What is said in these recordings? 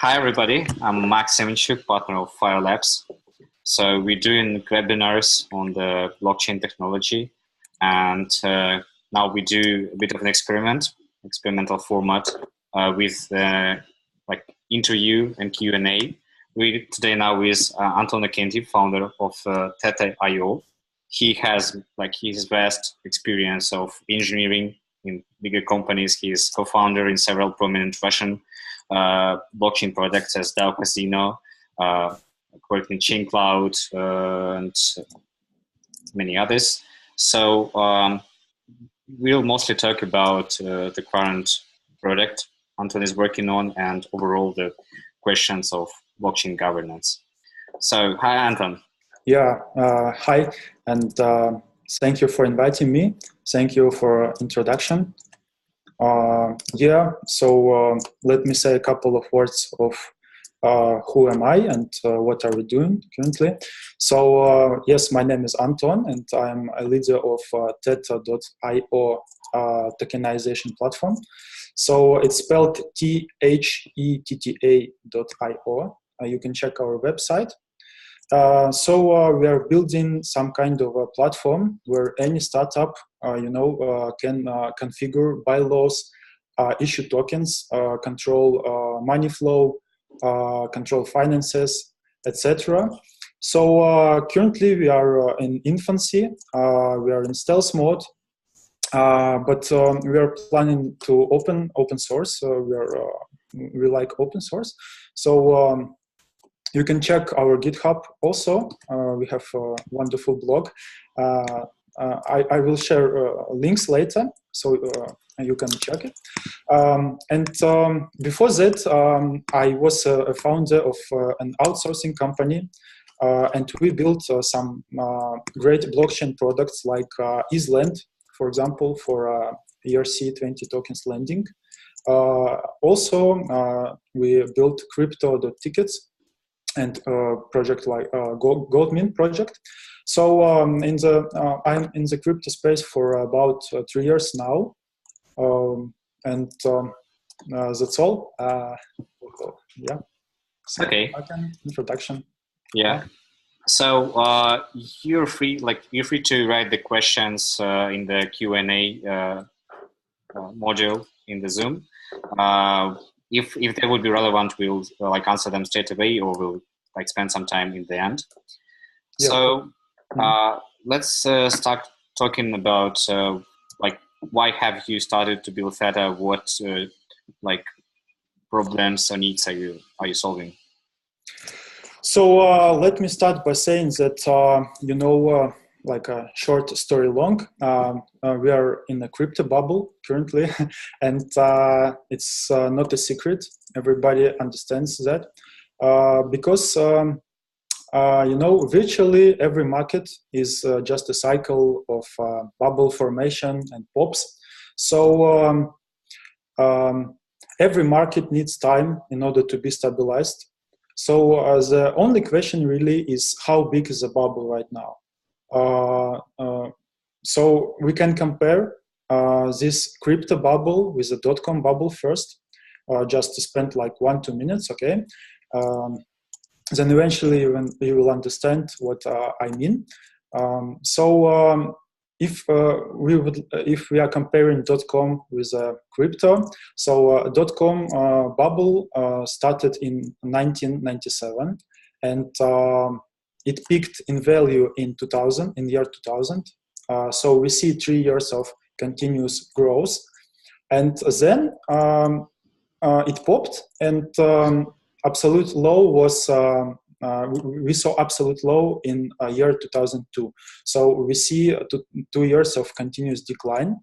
Hi everybody, I'm Max Semenchuk, partner of Fire Labs. So we're doing webinars on the blockchain technology, and now we do a bit of an experimental format with like interview and Q&A. We today now with Anton Akentiev, founder of Theta.io. He has his vast experience of engineering in bigger companies. He is co-founder in several prominent Russian blockchain products as DAO Casino, worked in Chain Cloud, and many others. So we'll mostly talk about the current product Anton is working on and overall the questions of blockchain governance. So, hi Anton. Yeah, hi, and thank you for inviting me. Thank you for introduction. Let me say a couple of words of who am I and what are we doing currently. So yes, my name is Anton, and I'm a leader of Theta.io tokenization platform. So it's spelled THETTA.io. You can check our website. We are building some kind of a platform where any startup, can configure bylaws, issue tokens, control money flow, control finances, etc. So currently we are in infancy. We are in stealth mode, but we are planning to open source. We like open source. So you can check our GitHub also. We have a wonderful blog. I will share links later, so you can check it. Before that, I was a founder of an outsourcing company, and we built some great blockchain products like EaseLend, for example, for ERC20 tokens lending. Also, we built crypto.tickets and project like Goldmint project. So I'm in the crypto space for about 3 years now, that's all. Yeah. So okay. Introduction. Yeah. So you're free to write the questions in the Q&A module in the Zoom. If they would be relevant, we'll answer them straight away, or we'll spend some time in the end. Yeah. So let's start talking about why have you started to build Theta? What problems or needs are you solving? So let me start by saying that like a short story long, we are in a crypto bubble currently, and it's not a secret. Everybody understands that because virtually every market is just a cycle of bubble formation and pops. So every market needs time in order to be stabilized. So the only question really is how big is the bubble right now? So we can compare this crypto bubble with the .com bubble first, just to spend like 1-2 minutes, okay? Then eventually you will understand what I mean. If we are comparing .com with crypto, so .com bubble started in 1997, and it peaked in value in year 2000. So we see 3 years of continuous growth, and then it popped, and absolute low was we saw absolute low in year 2002. So we see 2 years of continuous decline.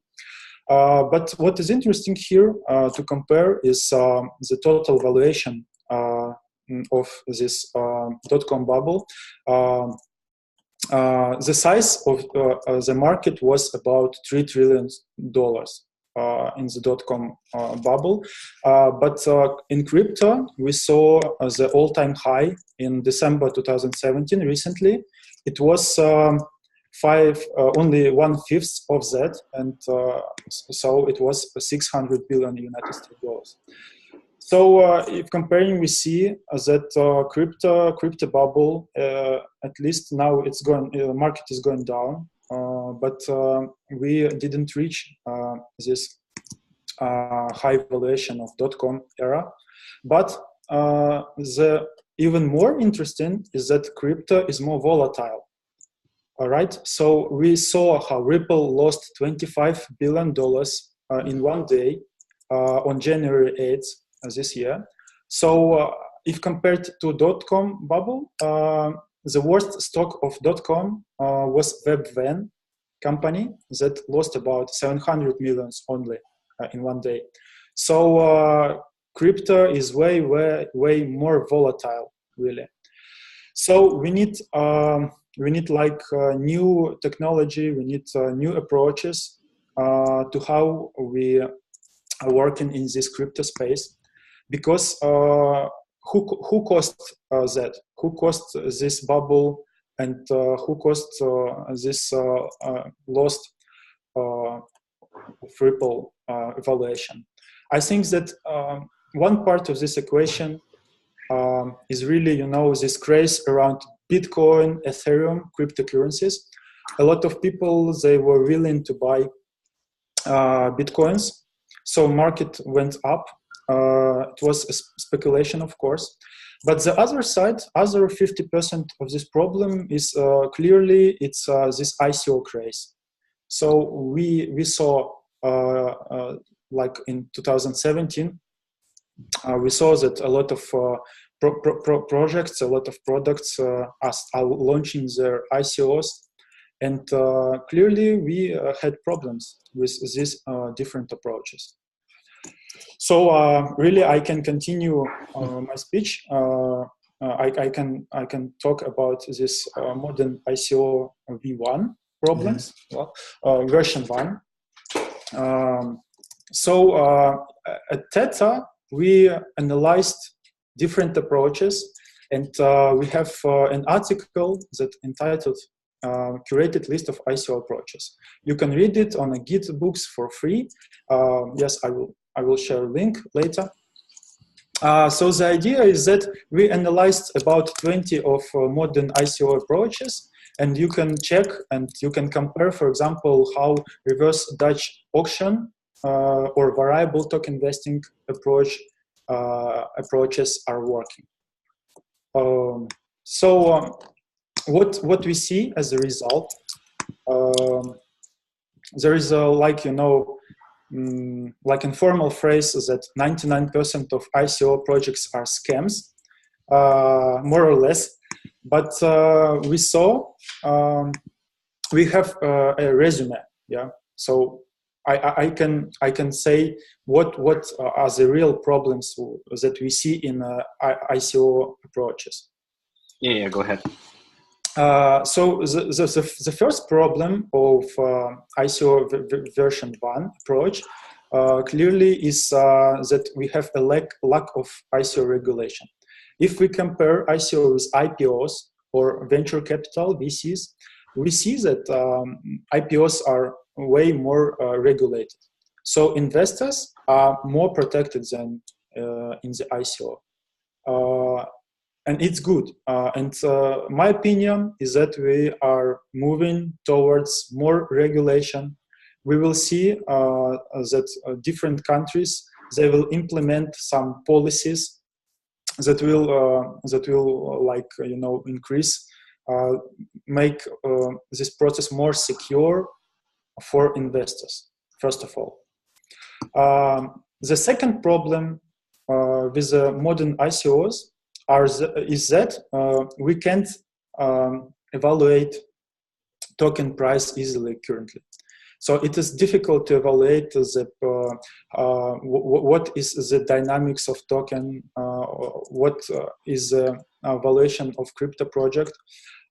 But what is interesting here to compare is the total valuation of this .com bubble. The size of the market was about $3 trillion in the .com bubble, but in crypto we saw the all-time high in December 2017. Recently, it was only 1/5 of that, and so it was $600 billion United States dollars. So if comparing, we see that crypto bubble, at least now it's going, market is going down, but we didn't reach this high valuation of .com era. But the even more interesting is that crypto is more volatile. All right, so we saw how Ripple lost $25 billion in one day on January 8th this year. So if compared to .com bubble, the worst stock of .com was WebVan company that lost about 700 millions only in one day. So crypto is way more volatile, really. So we need like new technology, we need new approaches to how we are working in this crypto space, because who caused that? Who caused this bubble, and who caused this lost Ripple evaluation? I think that one part of this equation is really, this craze around Bitcoin, Ethereum, cryptocurrencies. A lot of people, they were willing to buy Bitcoins, so market went up. It was a speculation, of course. But the other side, other 50% of this problem is clearly it's this ICO craze. So we saw like in 2017, we saw that a lot of projects, a lot of products are launching their ICOs, and clearly we had problems with these different approaches. So really, I can continue my speech. I can talk about this modern ICO V1 problems, version 1. So at Theta, we analyzed different approaches, and we have an article that entitled "Curated List of ICO Approaches." You can read it on a Git books for free. Yes, I will share a link later. So the idea is that we analyzed about 20 of modern ICO approaches, and you can check and you can compare, for example, how reverse Dutch auction or variable token vesting approaches are working. What we see as a result, there is a like informal phrase that 99% of ICO projects are scams, more or less. But we saw we have a resume, yeah. So I can say what are the real problems that we see in ICO approaches. Yeah, go ahead. So the first problem of ICO version 1 approach clearly is that we have a lack of ICO regulation. If we compare ICO with IPOs or venture capital VCs, we see that IPOs are way more regulated. So investors are more protected than in the ICO. And it's good. And my opinion is that we are moving towards more regulation. We will see that different countries, they will implement some policies that will increase, make this process more secure for investors, first of all. The second problem with the modern ICOs is that we can't evaluate token price easily currently. So it is difficult to evaluate what is the dynamics of token, what is the valuation of crypto project.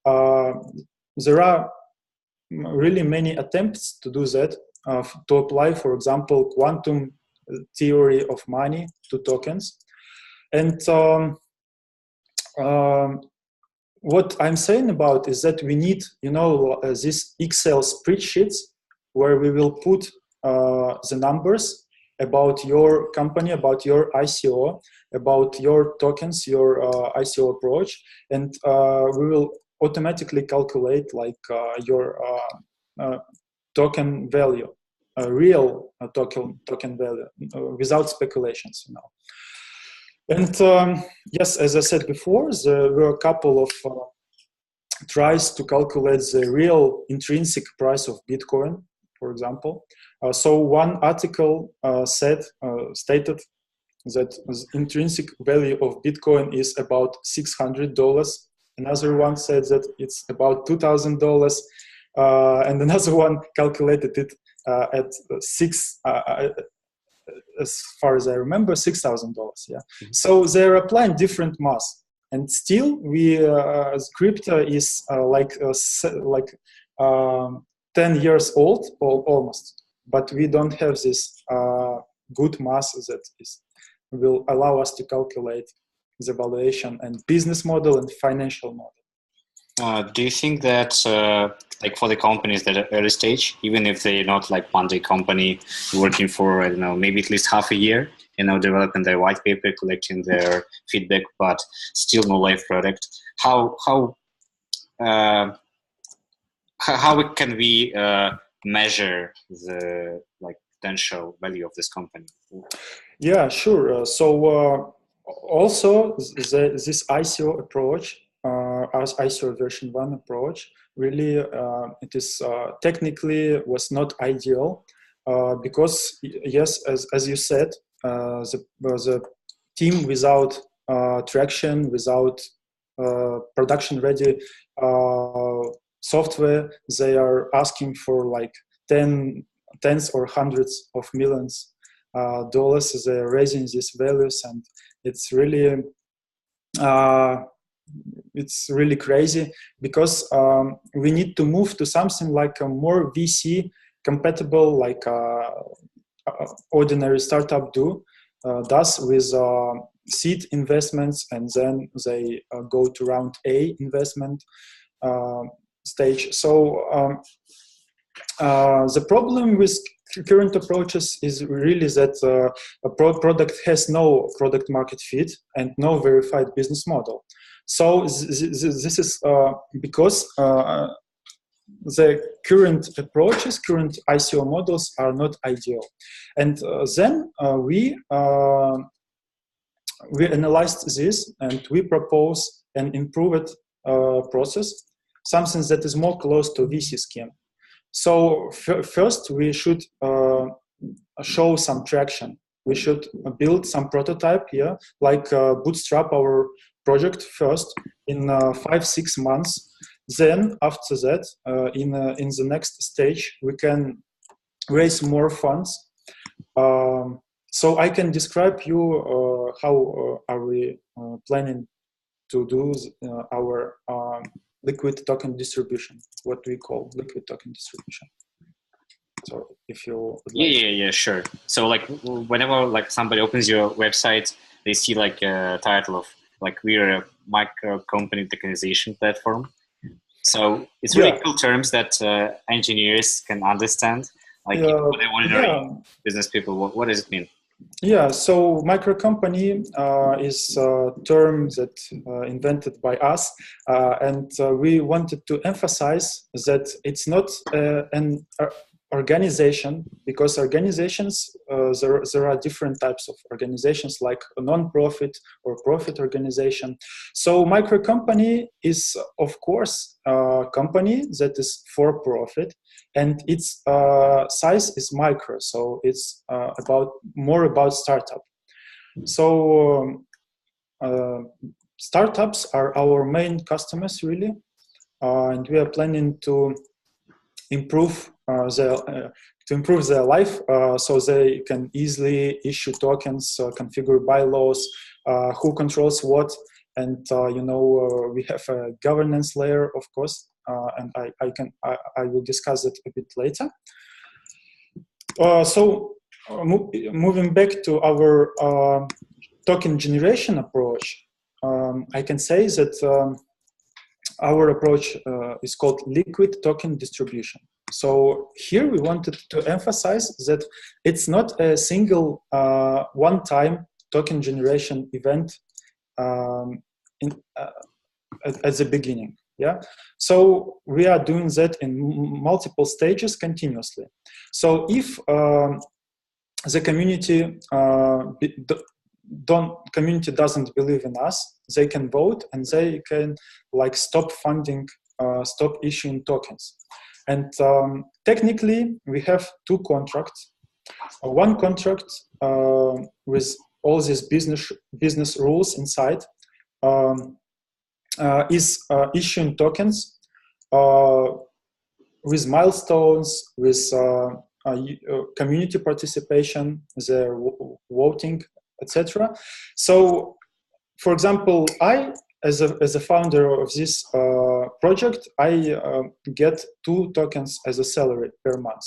There are really many attempts to do that, to apply, for example, quantum theory of money to tokens. And what I'm saying about is that we need, these Excel spreadsheets where we will put the numbers about your company, about your ICO, about your tokens, your ICO approach, and we will automatically calculate like your token value, real token value, without speculations, you know. And yes, as I said before, there were a couple of tries to calculate the real intrinsic price of Bitcoin, for example. So one article stated that the intrinsic value of Bitcoin is about $600. Another one said that it's about $2,000, and another one calculated it at as far as I remember, $6,000. Yeah. Mm-hmm. So they're applying different math, and still, crypto is 10 years old, or almost. But we don't have this good math that will allow us to calculate the valuation and business model and financial model. Do you think that, like for the companies that are early stage, even if they're not like one-day company working for, I don't know, maybe at least half a year, you know, developing their white paper, collecting their feedback, but still no live product, how can we measure the like potential value of this company? Yeah, sure. Also, this ICO approach, as ICO version 1 approach, really it is technically was not ideal because yes, as you said, the team without traction, without production ready software, they are asking for like tens or hundreds of millions dollars. They're raising these values, and it's really crazy because we need to move to something like a more VC compatible, like ordinary startup does with seed investments, and then they go to round A investment stage. So the problem with current approaches is really that a product has no product market fit and no verified business model. So this is because the current approaches, current ICO models are not ideal. And then we analyzed this, and we propose an improved process, something that is more close to VC scheme. So first, we should show some traction. We should build some prototype here, like bootstrap our project first in 5-6 months. Then after that, in the next stage, we can raise more funds. So I can describe you how are we planning to do our liquid token distribution, what we call liquid token distribution. So if you would like. Yeah, sure. So like whenever like somebody opens your website, they see like a title of like we're a micro company tokenization platform. So it's really cool terms that engineers can understand. Like for the ordinary business people, what does it mean? Yeah, so micro company is a term that invented by us, and we wanted to emphasize that it's not an organization, because organizations, there are different types of organizations, like a non-profit or profit organization. So micro company is, of course, a company that is for profit, and its size is micro, so it's more about startup. So startups are our main customers, really, and we are planning to improve their life, so they can easily issue tokens, configure bylaws, who controls what, and we have a governance layer, of course, and I will discuss it a bit later. Moving back to our token generation approach, I can say that our approach is called liquid token distribution. So here we wanted to emphasize that it's not a single one-time token generation event at the beginning. Yeah, so we are doing that in multiple stages continuously. So if the community community doesn't believe in us, they can vote and they can like stop funding, stop issuing tokens. And technically, we have two contracts. One contract with all these business rules inside is issuing tokens with milestones, with community participation, their voting, etc. So, for example, I, as a founder of this project, I get 2 tokens as a salary per month.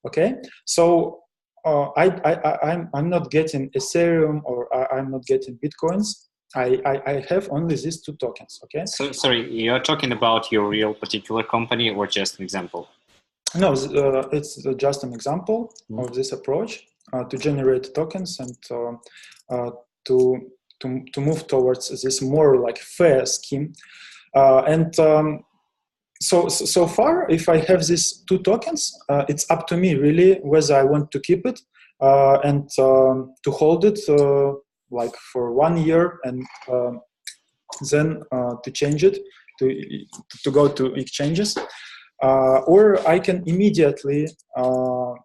Okay, so I'm not getting Ethereum or I'm not getting Bitcoins. I have only these 2 tokens. Okay. So sorry, you're talking about your real particular company or just an example? No, it's just an example of this approach to generate tokens and to move towards this more like fair scheme. So far, if I have these 2 tokens, it's up to me really whether I want to keep it and to hold it like for 1 year and then to change it, to go to exchanges. Or I can immediately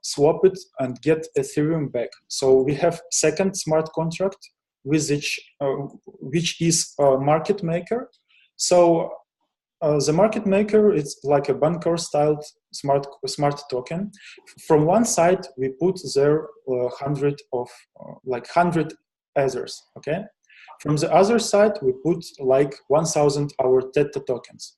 swap it and get Ethereum back. So we have second smart contract with which is a market maker. So the market maker is like a Bancor-styled smart token. From one side, we put there 100 others. Okay. From the other side, we put like 1,000 our Theta tokens.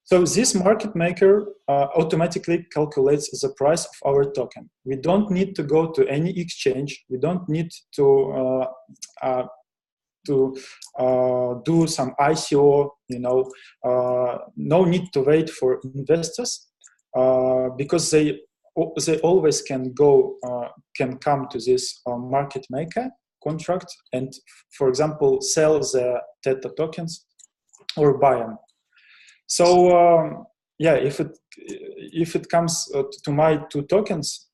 So this market maker automatically calculates the price of our token. We don't need to go to any exchange. We don't need to do some ICO. No need to wait for investors because they always can come to this market maker contract and, for example, sell the Theta tokens or buy them. So yeah, if it comes to my 2 tokens,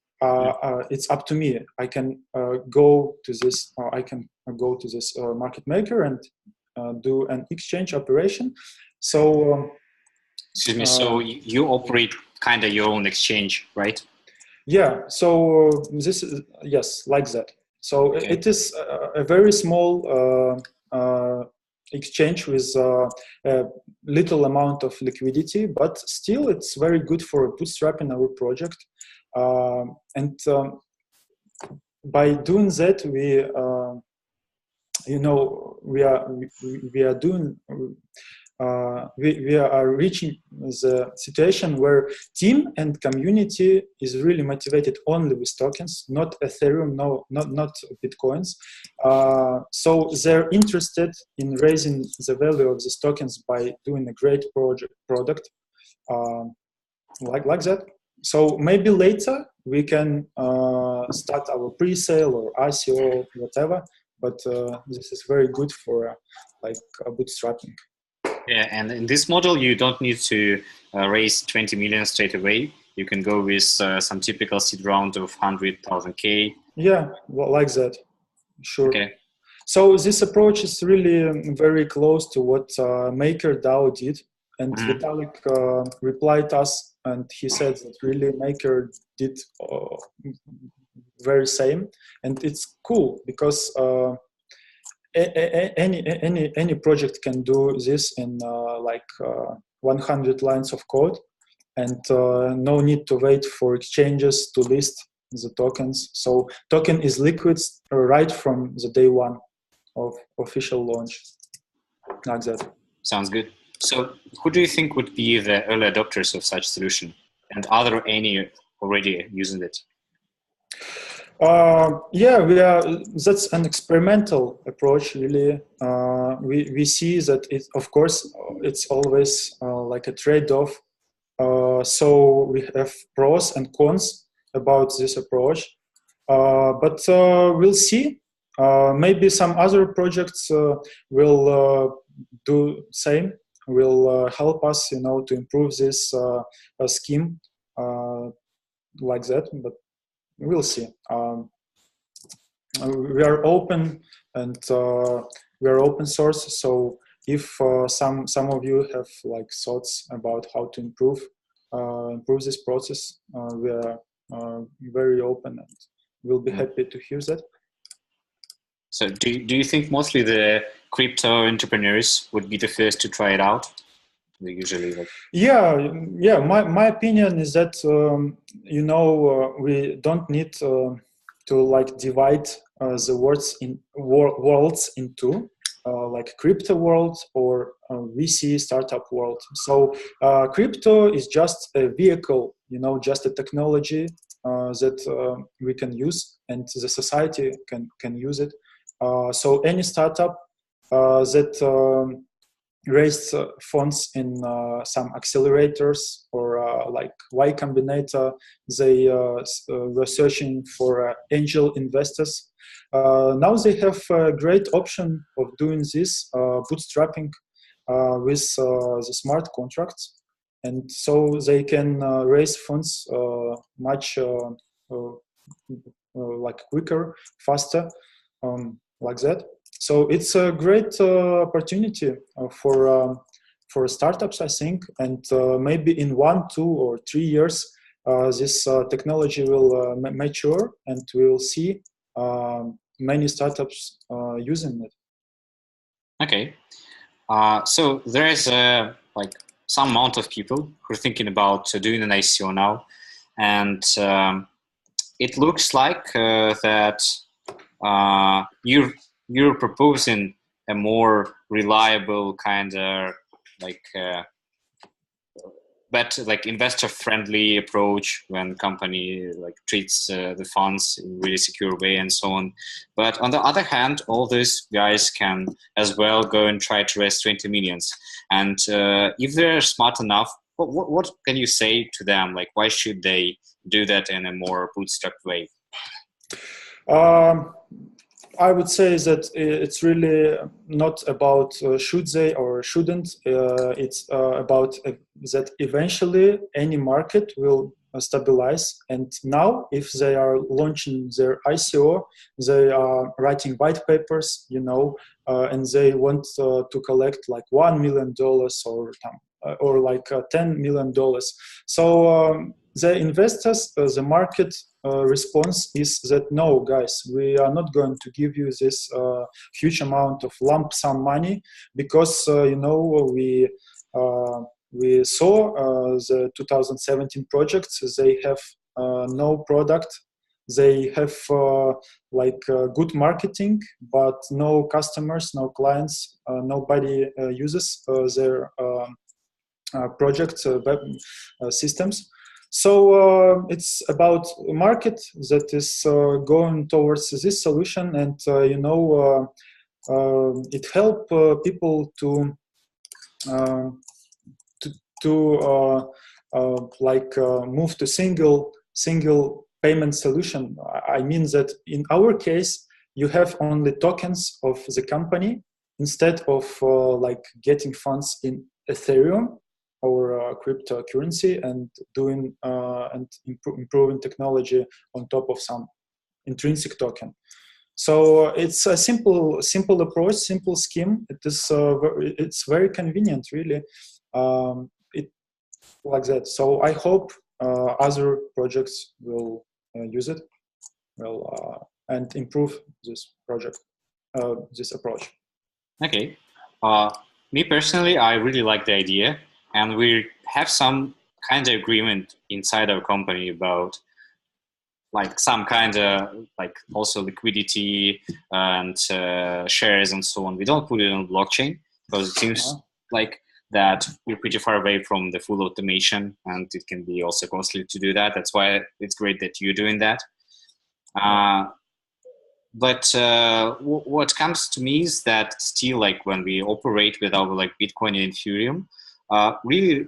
it's up to me. I can go to this. Market maker and do an exchange operation. So excuse me. So you operate kind of your own exchange, right? Yeah. So this is yes, like that. So okay. It is a very small exchange with a little amount of liquidity, but still it's very good for bootstrapping our project. And by doing that, we are reaching the situation where team and community is really motivated only with tokens, not Ethereum, not Bitcoins. So they're interested in raising the value of these tokens by doing a great product like that. So maybe later we can start our pre-sale or ICO, whatever. But this is very good for bootstrapping. Yeah, and in this model, you don't need to raise 20 million straight away. You can go with some typical seed round of 100,000 K. Yeah, well, like that. Sure. Okay. So this approach is really very close to what MakerDAO did. And Vitalik replied us, and he said that really Maker did very same. And it's cool because any project can do this in 100 lines of code, and no need to wait for exchanges to list the tokens. So token is liquid right from the day one of official launch, like that. Sounds good. So who do you think would be the early adopters of such solution? And are there any already using it? Yeah, that's an experimental approach, really. We see that, of course, it's always like a trade-off So we have pros and cons about this approach, but we'll see. Maybe some other projects will do same. Will help us, to improve this scheme like that. But we'll see. We are open, and we are open source. So if some of you have like thoughts about how to improve this process, we are very open, and we'll be happy to hear that. So do you think mostly the crypto entrepreneurs would be the first to try it out? They usually like... Yeah. My opinion is that we don't need to like divide the worlds into like crypto world or VC startup world. So crypto is just a vehicle, just a technology that we can use, and the society can use it. So any startup that raised funds in some accelerators or like Y Combinator, they were searching for angel investors. Now they have a great option of doing this bootstrapping with the smart contracts, and so they can raise funds much like quicker, faster, like that. So it's a great opportunity for startups, I think, and maybe in 1, 2, or 3 years, this technology will mature, and we will see many startups using it. Okay, so there is like some amount of people who are thinking about doing an ICO now, and it looks like that you're proposing a more reliable kind of like better, like investor-friendly approach when company like treats the funds in really secure way and so on. But on the other hand, all these guys can as well go and try to raise 20 millions. And if they're smart enough, what can you say to them? Like, why should they do that in a more bootstrapped way? I would say that it's really not about should they or shouldn't. It's about that eventually any market will stabilize. And now, if they are launching their ICO, they are writing white papers, and they want to collect like $1 million or like $10 million. So the investors, the market response is that no, guys, we are not going to give you this huge amount of lump sum money because we saw the 2017 projects. They have no product. They have good marketing, but no customers, no clients. Nobody uses their project web systems. So it's about a market that is going towards this solution, and it helps people to move to single payment solution. I mean that in our case, you have only tokens of the company instead of getting funds in Ethereum or cryptocurrency and doing and improving technology on top of some intrinsic token. So it's a simple approach, simple scheme. It's very convenient, really. It like that. So I hope other projects will use it, and improve this project, this approach. Okay. Me personally, I really like the idea. And we have some kind of agreement inside our company about like some kind of like also liquidity and shares and so on. We don't put it on blockchain because it seems like that we're pretty far away from the full automation, and it can be also costly to do that. That's why it's great that you're doing that. But what comes to me is that still, like when we operate with our like Bitcoin and Ethereum, really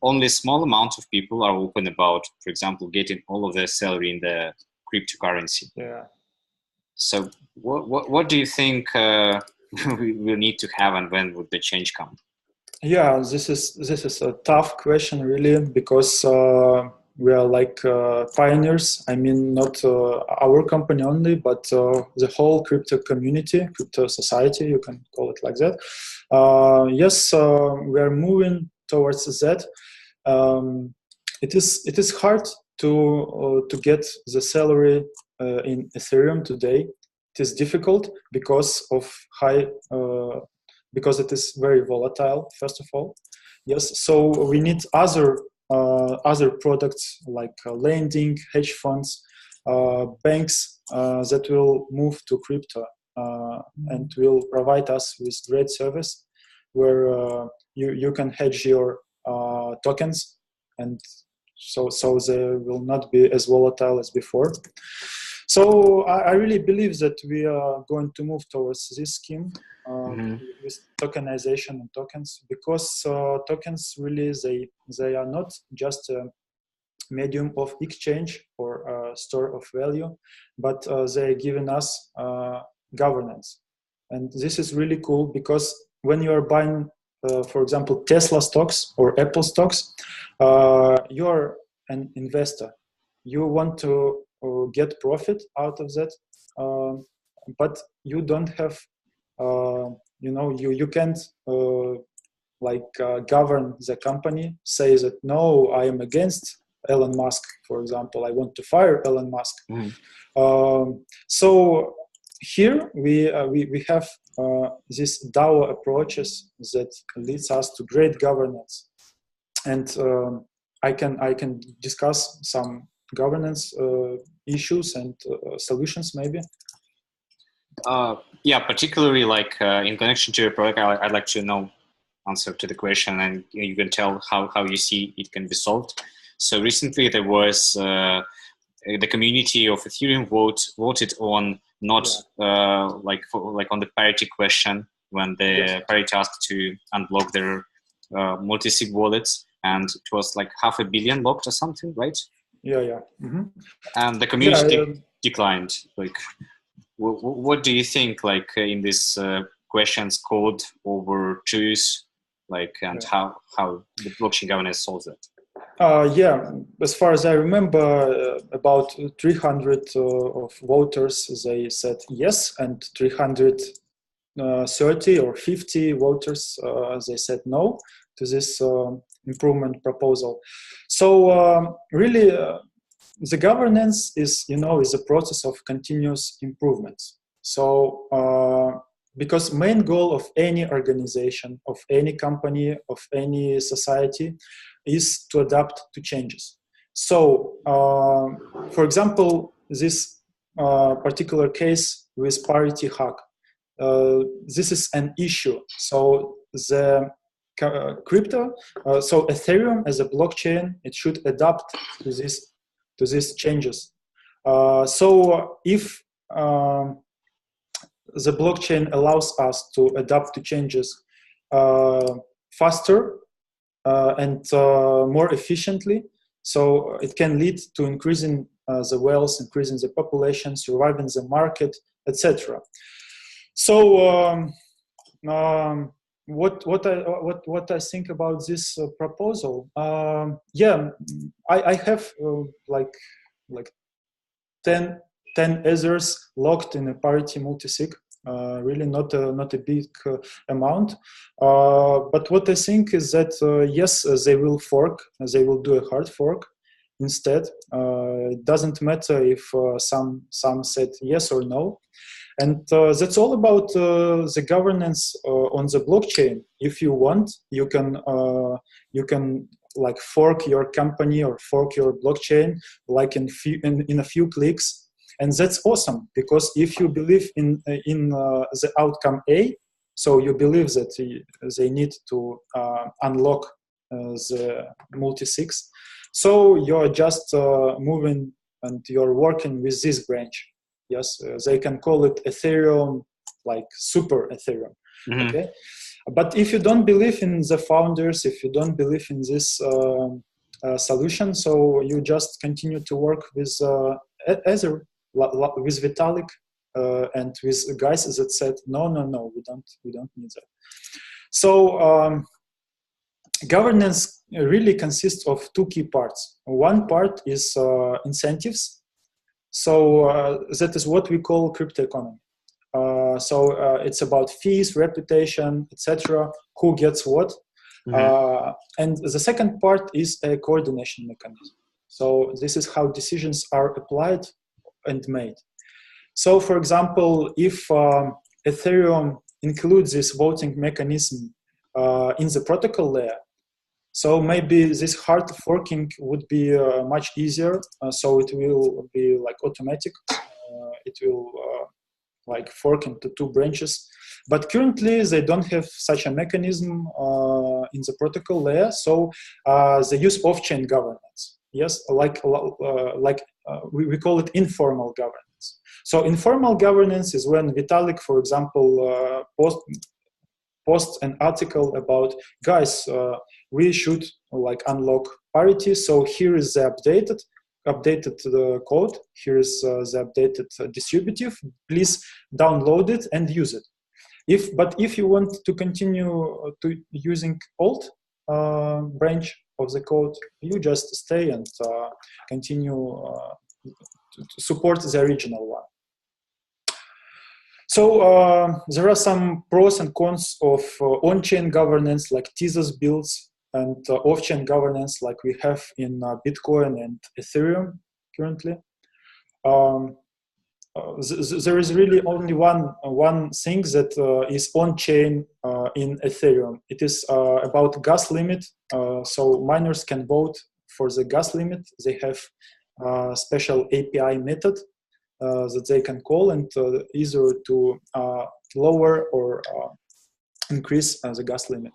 only a small amount of people are open about, for example, getting all of their salary in the cryptocurrency. Yeah. So what do you think we will need to have, and when would the change come? Yeah, this is a tough question, really, because we are like pioneers. I mean, not our company only, but the whole crypto community, crypto society, you can call it like that. Yes, we are moving towards that. It is hard to get the salary in Ethereum today. It is difficult because of high. Because it is very volatile, first of all. Yes, so we need other products like lending, hedge funds, banks that will move to crypto and will provide us with great service where you can hedge your tokens, and so they will not be as volatile as before. So I really believe that we are going to move towards this scheme with tokenization and tokens, because tokens really they are not just a medium of exchange or a store of value, but they are giving us governance, and this is really cool because when you are buying, for example, Tesla stocks or Apple stocks, you are an investor. You want to get profit out of that, but you don't have, you can't govern the company, say that no, I am against Elon Musk, for example, I want to fire Elon Musk. So here we have these DAO approaches that leads us to great governance, and I can discuss some governance issues and solutions maybe. Yeah, particularly like in connection to your product, I'd like to know answer to the question, and you can tell how you see it can be solved. So recently there was the community of Ethereum voted on not like on the parity question, when the parity asked to unblock their multi-sig wallets, and it was like 500 million locked or something, right? Yeah. Mm-hmm. And the community declined. Like, what do you think? Like in this questions code over truth, like, and how the blockchain governance solves that? As far as I remember, about 300 of voters, they said yes, and 330 or 50 voters, they said no to this improvement proposal. So really, the governance is a process of continuous improvements. So because main goal of any organization, of any company, of any society is to adapt to changes. So for example, this particular case with parity hack, this is an issue. So the crypto, so Ethereum as a blockchain, it should adapt to these changes. So if the blockchain allows us to adapt to changes faster and more efficiently, so it can lead to increasing the wealth, increasing the population, surviving the market, etc. So what I think about this proposal? I have like 10 Ethers locked in a parity multisig. Really not a big amount, but what I think is that yes, they will fork, they will do a hard fork instead. It doesn't matter if some said yes or no, and that's all about the governance on the blockchain. If you want, you can like fork your company or fork your blockchain like in a few clicks. And that's awesome, because if you believe in the outcome A, so you believe that they need to unlock the multi-sigs, so you're just moving and you're working with this branch. Yes, they can call it Ethereum, like super Ethereum. Mm-hmm. Okay. But if you don't believe in the founders, if you don't believe in this solution, so you just continue to work with with Vitalik and with guys that said no, we don't need that. So governance really consists of two key parts. One part is incentives. So that is what we call crypto economy. So it's about fees, reputation, etc. Who gets what? Mm-hmm. And the second part is a coordination mechanism. So this is how decisions are applied and made. So, for example, if Ethereum includes this voting mechanism in the protocol layer, so maybe this hard forking would be much easier. So it will be like automatic. It will like fork into two branches. But currently they don't have such a mechanism in the protocol layer. So they use off-chain governance. Yes, we call it informal governance. So informal governance is when Vitalik, for example, posts an article about, guys, we should like unlock parity. So here is the updated code. Here is the updated distributive. Please download it and use it. But if you want to continue to using old branch of the code, you just stay and continue to support the original one. So there are some pros and cons of on-chain governance like Tezos builds and off-chain governance like we have in Bitcoin and Ethereum currently. There is really only one thing that is on-chain in Ethereum. It is about gas limit. So miners can vote for the gas limit. They have a special API method that they can call and either to lower or increase the gas limit.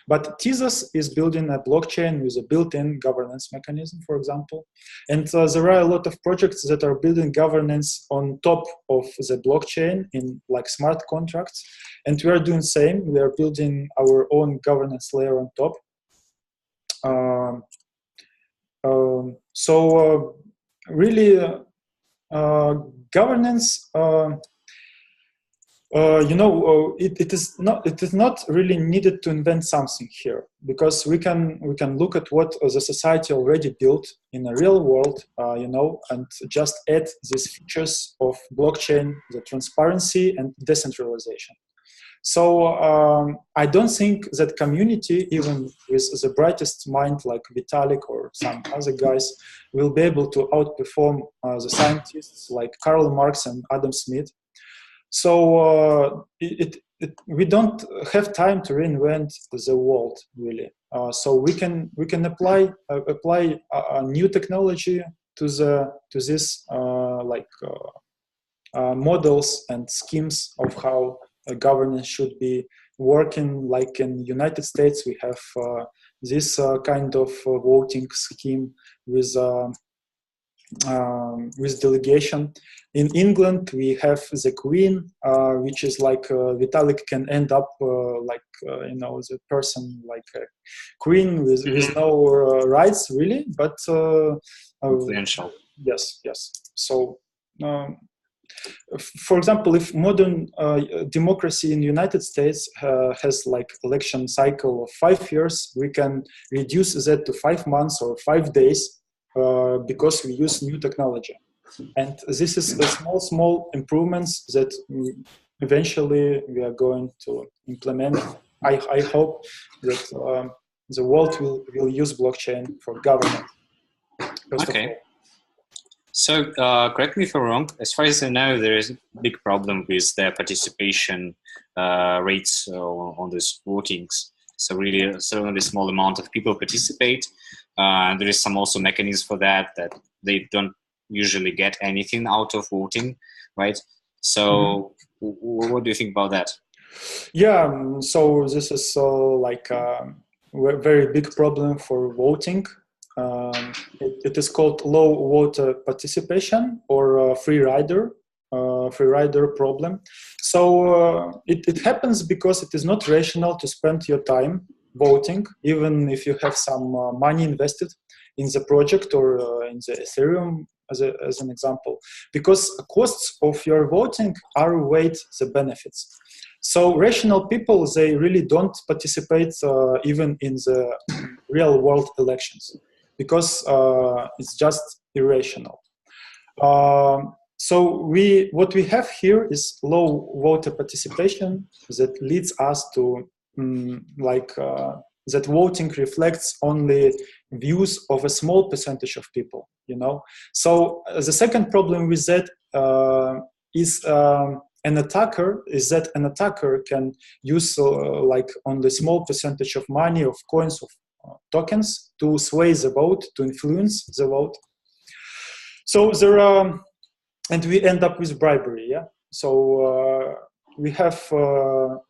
But Tezos is building a blockchain with a built-in governance mechanism, for example. And there are a lot of projects that are building governance on top of the blockchain in like smart contracts. And we are doing the same. We are building our own governance layer on top. So really, governance, it is not really needed to invent something here, because we can look at what the society already built in the real world, and just add these features of blockchain, the transparency and decentralization. So I don't think that community, even with the brightest mind like Vitalik or some other guys, will be able to outperform the scientists like Karl Marx and Adam Smith. So we don't have time to reinvent the world, really. So we can apply a new technology to this models and schemes of how governance should be working. Like in the United States, we have this kind of voting scheme with delegation. In England, we have the Queen, which is like Vitalik can end up the person like a queen with no rights really, but influential. Yes. So, for example, if modern democracy in the United States has like election cycle of 5 years, we can reduce that to 5 months or 5 days because we use new technology. And this is the small improvements that eventually we are going to implement. I hope that the world will use blockchain for governance. Okay. So correct me if I'm wrong, as far as I know, there is a big problem with the participation rates on these votings. So really, a only small amount of people participate. And there is some also mechanism for that they don't usually get anything out of voting, right? So what do you think about that? Yeah, so this is like a very big problem for voting. It is called low voter participation or free rider. free rider problem. So it happens because it is not rational to spend your time voting, even if you have some money invested in the project or in the Ethereum as an example, because costs of your voting outweigh the benefits. So rational people, they really don't participate even in the real world elections because it's just irrational. So what we have here is low voter participation that leads us to that voting reflects only views of a small percentage of people, you know. So the second problem with that is an attacker can use like only small percentage of money, of coins, of tokens to sway the vote, to influence the vote. So there are, and we end up with bribery, yeah. So we have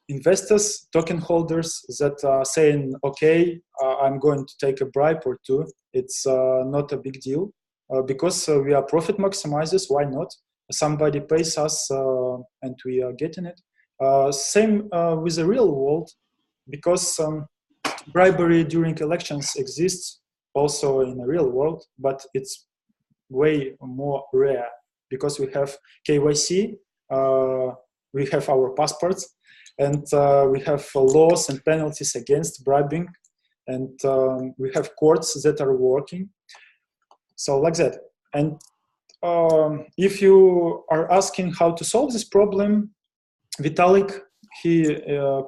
investors, token holders that are saying, okay, I'm going to take a bribe or two. It's not a big deal because we are profit maximizers. Why not? Somebody pays us and we are getting it. Same with the real world, because bribery during elections exists also in the real world, but it's way more rare because we have KYC, we have our passports, and we have laws and penalties against bribing, and we have courts that are working. So like that. And if you are asking how to solve this problem, Vitalik, he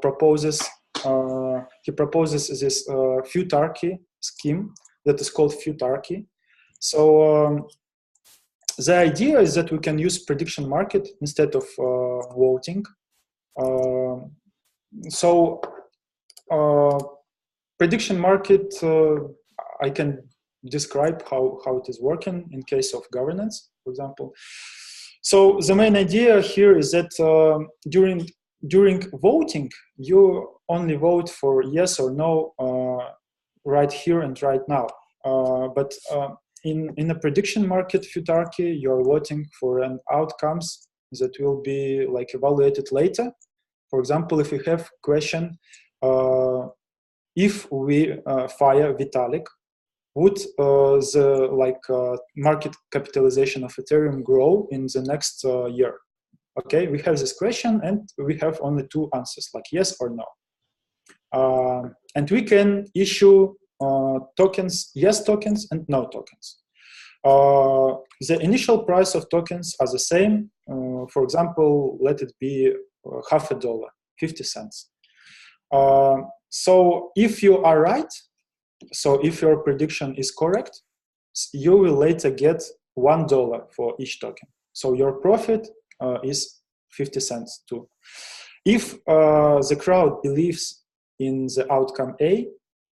proposes this feudarchy scheme that is called feudarchy. So the idea is that we can use prediction market instead of voting. So prediction market, I can describe how it is working in case of governance, for example. So the main idea here is that during voting, you only vote for yes or no right here and right now. But in a prediction market feudarchy, you are voting for an outcomes that will be like evaluated later. For example, if you have question, if we fire Vitalik, would the market capitalization of Ethereum grow in the next year? Okay, we have this question and we have only two answers, like yes or no. And we can issue tokens, yes tokens and no tokens. The initial price of tokens are the same. For example, let it be $0.50, 50 cents. So if you are right, so if your prediction is correct, you will later get $1 for each token. So your profit is 50 cents too. If the crowd believes in the outcome A,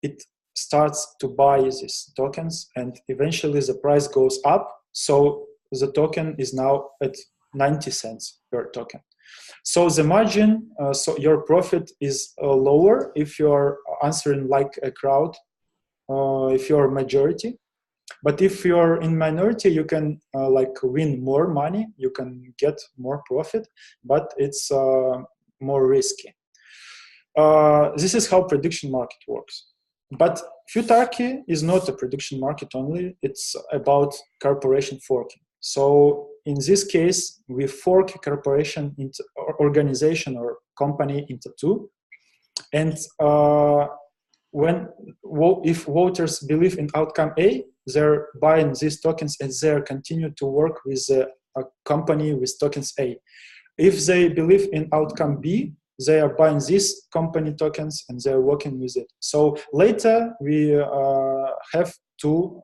it starts to buy these tokens and eventually the price goes up. So the token is now at 90 cents per token. So the margin, so your profit is lower if you're answering like a crowd, if you're majority. But if you're in minority, you can win more money, you can get more profit, but it's more risky. This is how prediction market works. But feudarchy is not a prediction market only, it's about corporation forking. So in this case, we fork a corporation into organization or company into two. And if voters believe in outcome A, they're buying these tokens and they continue to work with a company with tokens A. If they believe in outcome B, they are buying these company tokens and they're working with it. So later we have two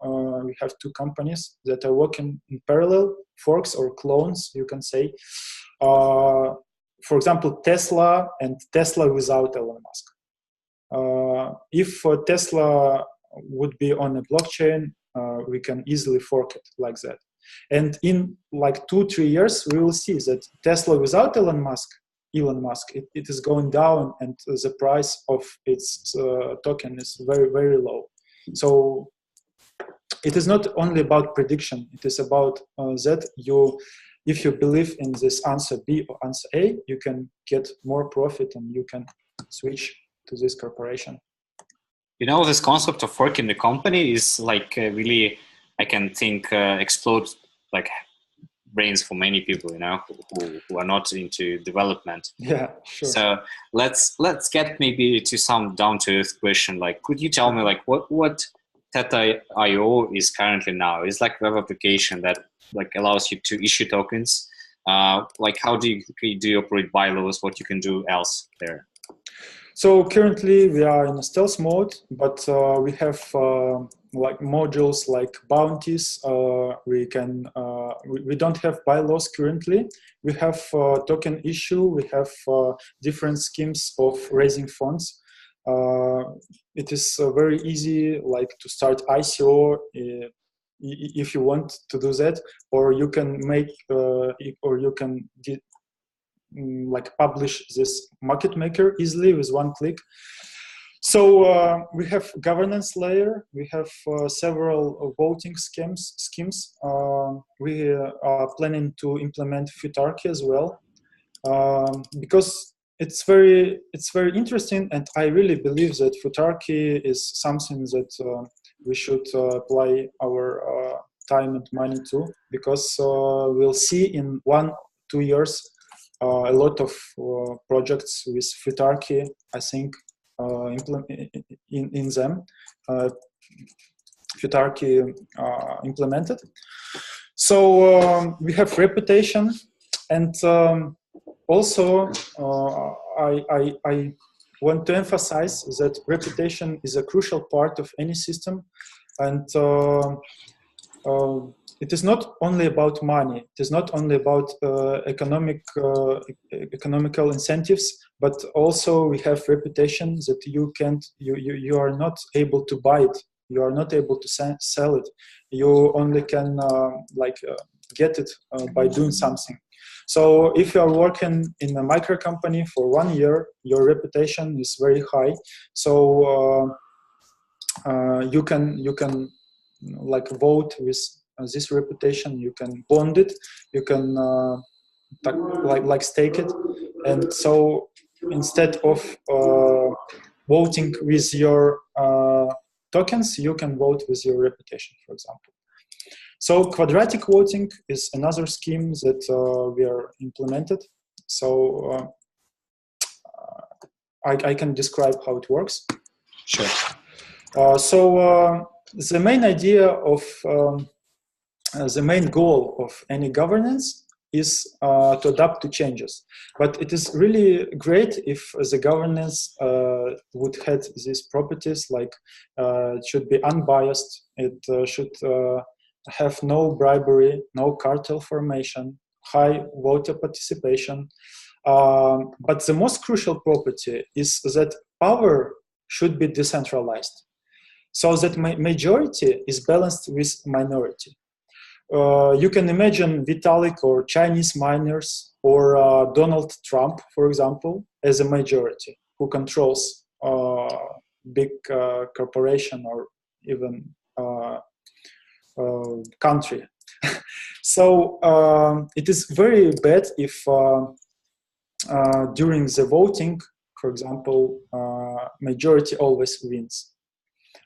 companies that are working in parallel, forks or clones, you can say. For example, Tesla and Tesla without Elon Musk. If Tesla would be on a blockchain, we can easily fork it like that. And in like 2-3 years, we will see that Tesla without Elon Musk, it is going down and the price of its token is very, very low. So it is not only about prediction, it is about that you if you believe in this answer B or answer A, you can get more profit and you can switch to this corporation. You know, this concept of forking the company is like really, I can think, explode like brains for many people, you know, who are not into development. Yeah, sure. So let's get maybe to some down to earth question. Like, could you tell me like what Theta.io is currently now? It's like a web application that like allows you to issue tokens. Like, how do you operate bylaws? What you can do else there? So currently we are in a stealth mode, but we have like modules like bounties. We don't have bylaws currently. We have token issue. We have different schemes of raising funds. It is very easy, like to start ICO if you want to do that, or you can make or you can like publish this market maker easily with one click. So we have governance layer. We have several voting schemes. We are planning to implement Futarchy as well, because it's very interesting, and I really believe that Futarchy is something that we should apply our time and money to, because we'll see in 1-2 years a lot of projects with Futarchy, I think, in them, Futarchy implemented. So we have reputation, and also I want to emphasize that reputation is a crucial part of any system, and it is not only about money. It is not only about economical incentives, but also we have reputation that you are not able to buy it. You are not able to sell it. You only can get it by doing something. So if you are working in a micro company for 1 year, your reputation is very high. So you can like vote with this reputation. You can bond it. You can like stake it. And so instead of voting with your tokens, you can vote with your reputation, for example. So quadratic voting is another scheme that we are implemented. So I can describe how it works. Sure. So the main idea of the main goal of any governance is to adapt to changes. But it is really great if the governance would have these properties, like it should be unbiased, it should have no bribery, no cartel formation, high voter participation. But the most crucial property is that power should be decentralized, so that majority is balanced with minority. You can imagine Vitalik or Chinese miners or Donald Trump, for example, as a majority who controls big corporation or even country. So it is very bad if during the voting, for example, majority always wins.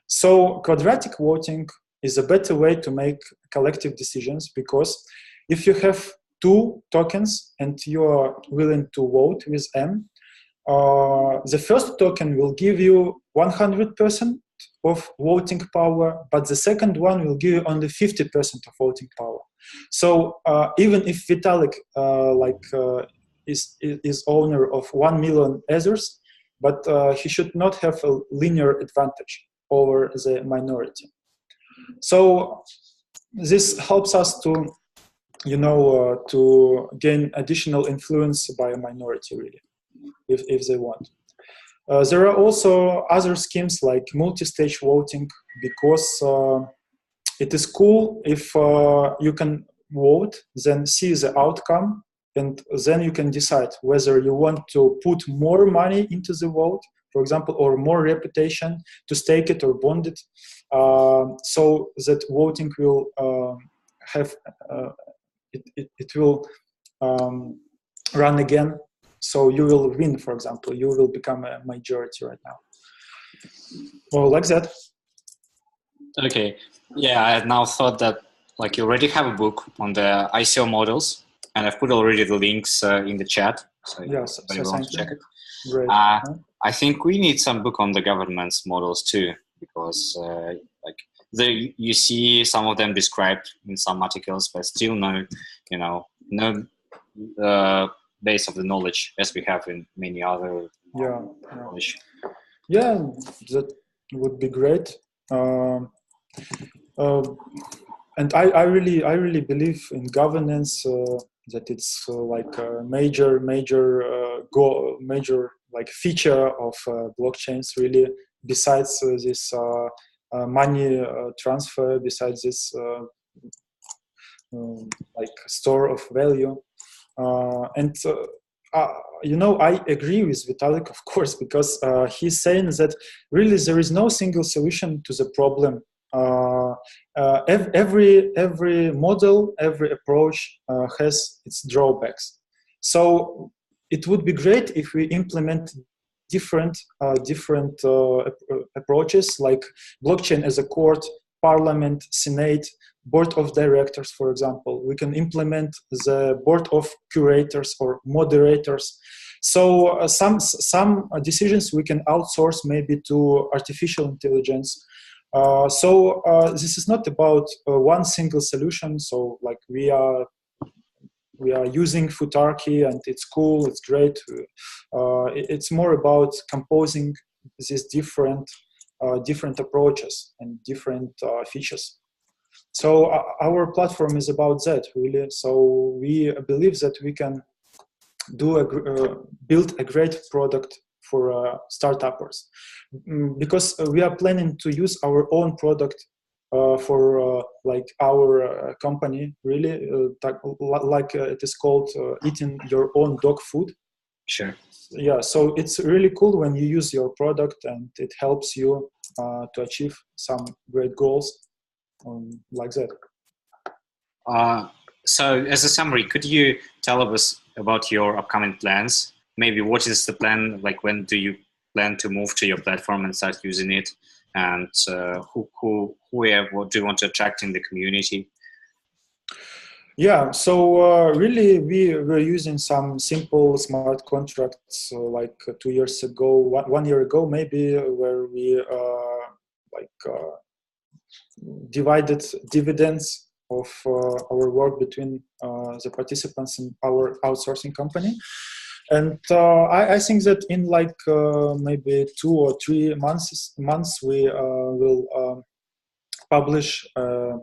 So quadratic voting is a better way to make collective decisions, because if you have 2 tokens and you are willing to vote with them, the first token will give you 100% of voting power, but the second one will give you only 50% of voting power. So even if Vitalik is owner of 1 million Ethers, but he should not have a linear advantage over the minority. So this helps us to, to gain additional influence by a minority, really, if they want. There are also other schemes like multi-stage voting, because it is cool if you can vote, then see the outcome, and then you can decide whether you want to put more money into the vote, for example, or more reputation to stake it or bond it, so that voting will have it will run again. So you will win, for example, you will become a majority right now. Well, like that. Okay. Yeah, I had now thought that like you already have a book on the ICO models, and I've put already the links in the chat, so Yes, if anybody wants to check it. Great. I think we need some book on the governance models too, because like you see some of them described in some articles, but still no base of the knowledge as we have in many other knowledge. Yeah, that would be great. And I really believe in governance, that it's like a major like feature of blockchains, really, besides this money transfer, besides this like store of value. I agree with Vitalik, of course, because he's saying that really there is no single solution to the problem. Every model, every approach has its drawbacks. So it would be great if we implement different approaches, like blockchain as a court, parliament, senate, board of directors, for example. We can implement the board of curators or moderators. So some decisions we can outsource maybe to artificial intelligence. This is not about one single solution. So like we are using Futarchy and it's cool, it's great. It's more about composing these different approaches and different features. So our platform is about that, really. So we believe that we can build a great product for startuppers, because we are planning to use our own product for like our company, really, like it is called eating your own dog food. Sure. Yeah, so it's really cool when you use your product and it helps you to achieve some great goals, like that. So as a summary, could you tell us about your upcoming plans? Maybe what is the plan, like when do you plan to move to your platform and start using it? And what do you want to attract in the community? Yeah, so really we were using some simple smart contracts like 2 years ago, 1 year ago maybe, where we divided dividends of our work between the participants in our outsourcing company. And I think that in like maybe 2 or 3 months we will publish a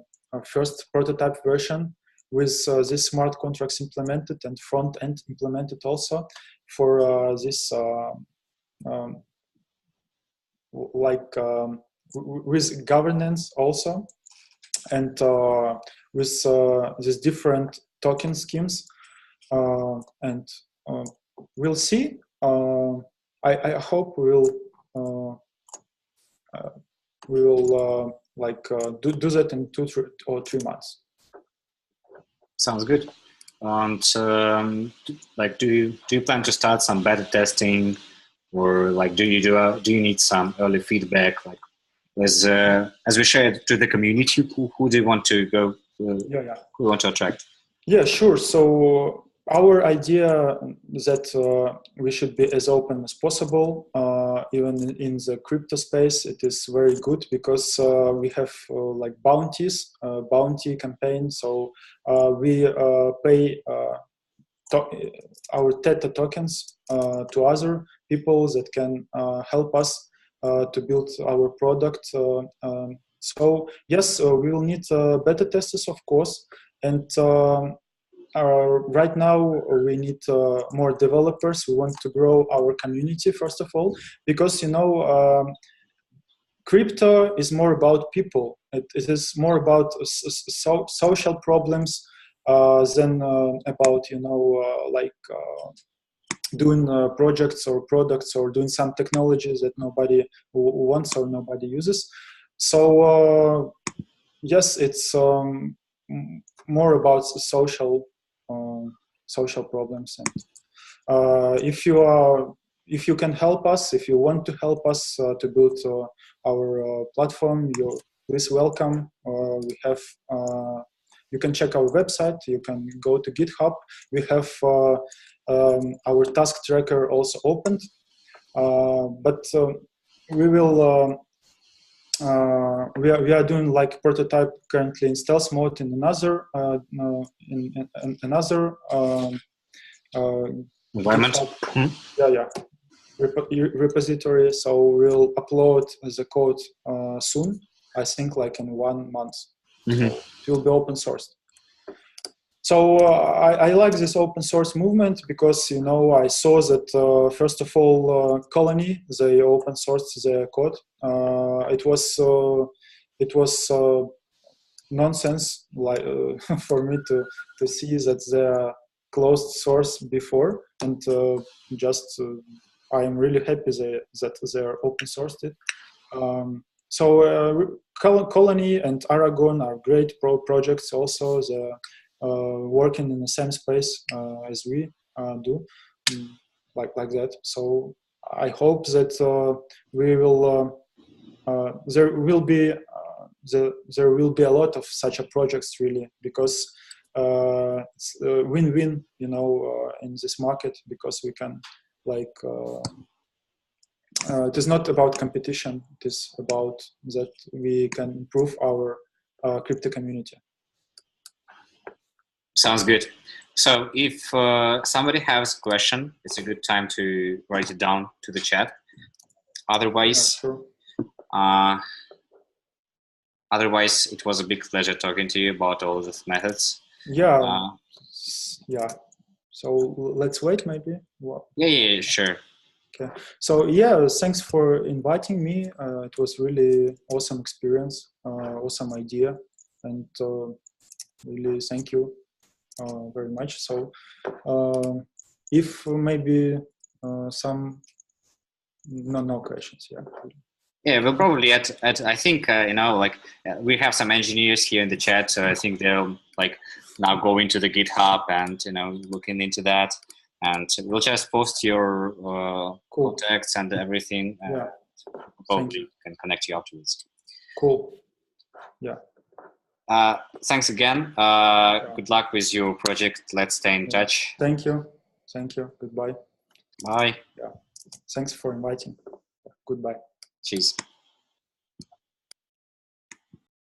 first prototype version with these smart contracts implemented and front end implemented also for this with governance also, and with these different token schemes, and we'll see. I hope we will do that in 2 or 3 months. Sounds good. And like, do you plan to start some beta testing, or like do you need some early feedback? Like, as we shared to the community, who do you want to go? Who do you want to attract? Yeah, sure. So our idea that we should be as open as possible, even in the crypto space, it is very good because we have like bounty campaign. So we pay our Theta tokens to other people that can help us to build our product. So yes, we will need beta testers, of course, and right now we need more developers. We want to grow our community first of all, because crypto is more about people. It is more about social problems than about doing projects or products or doing some technologies that nobody wants or nobody uses. So yes, it's more about social problems. And if you can help us, if you want to help us to build our platform, you're please welcome. We have. You can check our website. You can go to GitHub. We have our task tracker also opened, but we will. We are doing like prototype currently in stealth mode in another in another environment. GitHub, repository. So we'll upload the code soon. I think like in 1 month. Mm-hmm. So it will be open sourced. So I like this open source movement because I saw that first of all Colony, they open sourced their code. It was nonsense like for me to see that they are closed source before, and I am really happy that they are open sourced it. So Colony and Aragon are great projects also. They're working in the same space as we do, like that. So I hope that we will there will be a lot of such projects really, because it's a win-win, in this market, because we can it is not about competition. It is about that we can improve our crypto community. Sounds good. So if somebody has a question, it's a good time to write it down to the chat. Otherwise, otherwise, it was a big pleasure talking to you about all these methods. Yeah. Yeah. So let's wait maybe. Yeah, sure. Okay. So yeah, thanks for inviting me. It was really awesome experience, awesome idea, and really thank you very much. So if maybe some no questions, yeah. Yeah, we'll probably I think we have some engineers here in the chat, so I think they'll now go into the GitHub and looking into that, and we'll just post your cool. contacts and everything. Yeah. Probably can connect you afterwards. Cool. Yeah. Thanks again. Good luck with your project. Let's stay in touch. Thank you. Thank you. Goodbye. Bye. Yeah. Thanks for inviting. Goodbye. Cheers.